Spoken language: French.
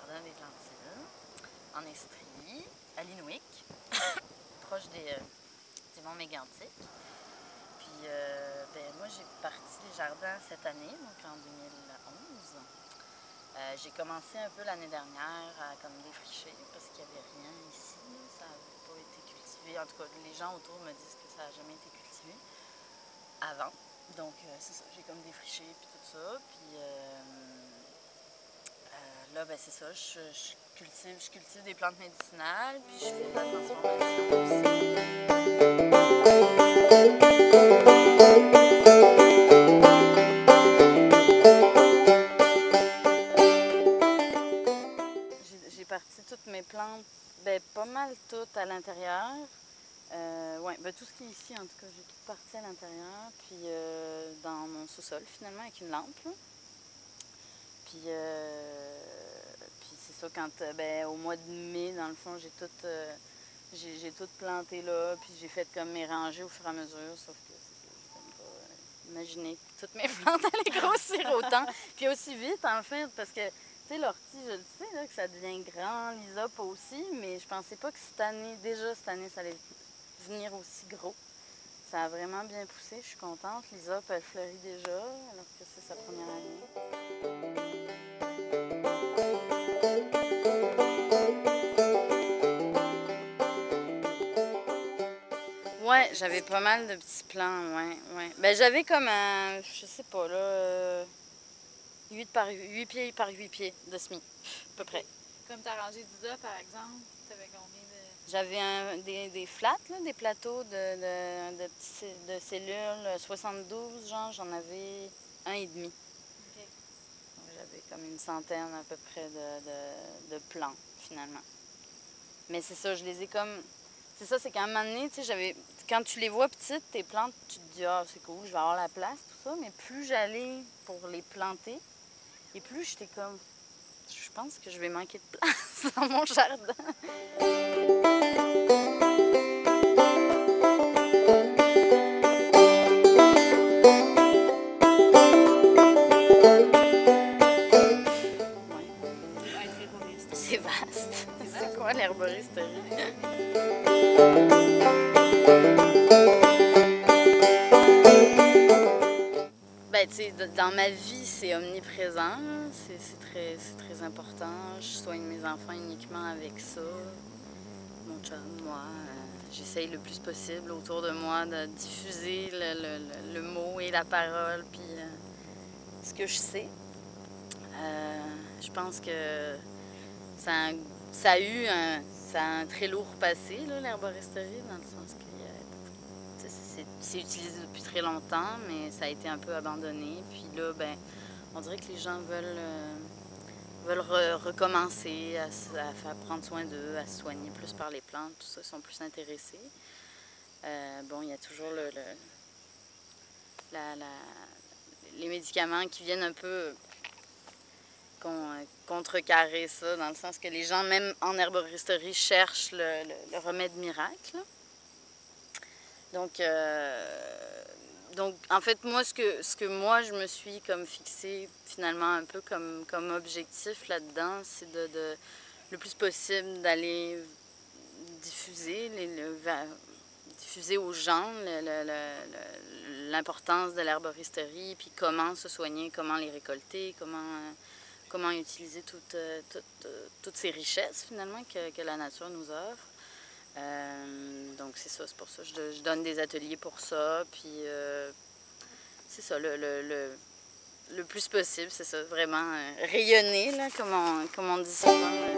jardin des Glantilles, en Estrie, à Linwick, proche du Mont Mégantic. Puis moi, j'ai parti les jardins cette année, donc en 2011. J'ai commencé un peu l'année dernière à comme défricher parce qu'il n'y avait rien ici, là, ça n'avait pas été cultivé. En tout cas, les gens autour me disent que ça n'a jamais été cultivé avant. Donc c'est ça, j'ai comme défriché puis tout ça. Puis là, ben c'est ça, je cultive des plantes médicinales, puis je fais de la transformation aussi. J'ai parti toutes mes plantes, ben pas mal toutes à l'intérieur. Ouais, ben tout ce qui est ici, en tout cas, j'ai tout parti à l'intérieur, puis dans mon sous-sol, finalement, avec une lampe, là. Puis c'est ça, quand, au mois de mai, dans le fond, j'ai tout planté là, puis j'ai fait comme mes rangées au fur et à mesure, sauf que c'est ça, j'ai comme pas imaginé que toutes mes plantes allaient grossir autant, puis aussi vite, en fait, parce que, tu sais, l'ortie, je le sais, là, que ça devient grand, l'hysope aussi, mais je pensais pas que cette année, ça allait venir aussi gros. Ça a vraiment bien poussé, je suis contente. L'hysope, elle fleurit déjà, alors que c'est sa première année. Ouais, j'avais pas mal de petits plants, ouais. Ben j'avais comme un, je sais pas, là, 8 pieds par 8 pieds de semis, à peu près. Comme ta rangée d'hysope, par exemple, t'avais combien de... J'avais des flats, là, des plateaux de cellules, 72, genre, j'en avais 1,5. OK. J'avais comme une centaine à peu près de plants, finalement. Mais c'est ça, je les ai comme... C'est ça, c'est qu'à un moment donné, tu sais, quand tu les vois petites, tes plantes, tu te dis, ah, c'est cool, je vais avoir la place, tout ça. Mais plus j'allais pour les planter, et plus j'étais comme, je pense que je vais manquer de place dans mon jardin. C'est vaste. C'est quoi l'herboristerie? Ben, tu sais, dans ma vie, c'est omniprésent. C'est très important. Je soigne mes enfants uniquement avec ça. Mon chum, moi, j'essaye le plus possible autour de moi de diffuser le mot et la parole, puis ce que je sais. Je pense que ça a un très lourd passé, l'herboristerie, dans le sens que c'est utilisé depuis très longtemps, mais ça a été un peu abandonné. Puis là, ben, on dirait que les gens veulent recommencer à faire prendre soin d'eux, à se soigner plus par les plantes, tout ça, ils sont plus intéressés. Bon, il y a toujours les médicaments qui viennent un peu contrecarrer ça, dans le sens que les gens, même en herboristerie, cherchent le remède miracle. Donc, en fait, moi, ce que moi, je me suis comme fixé finalement un peu comme objectif là-dedans, c'est le plus possible d'aller diffuser, diffuser aux gens l'importance de l'herboristerie, puis comment se soigner, comment les récolter, comment utiliser toutes ces richesses finalement que la nature nous offre. Donc c'est ça, c'est pour ça que je donne des ateliers pour ça, puis c'est ça, le plus possible, c'est ça, vraiment rayonner, là, comme on dit souvent.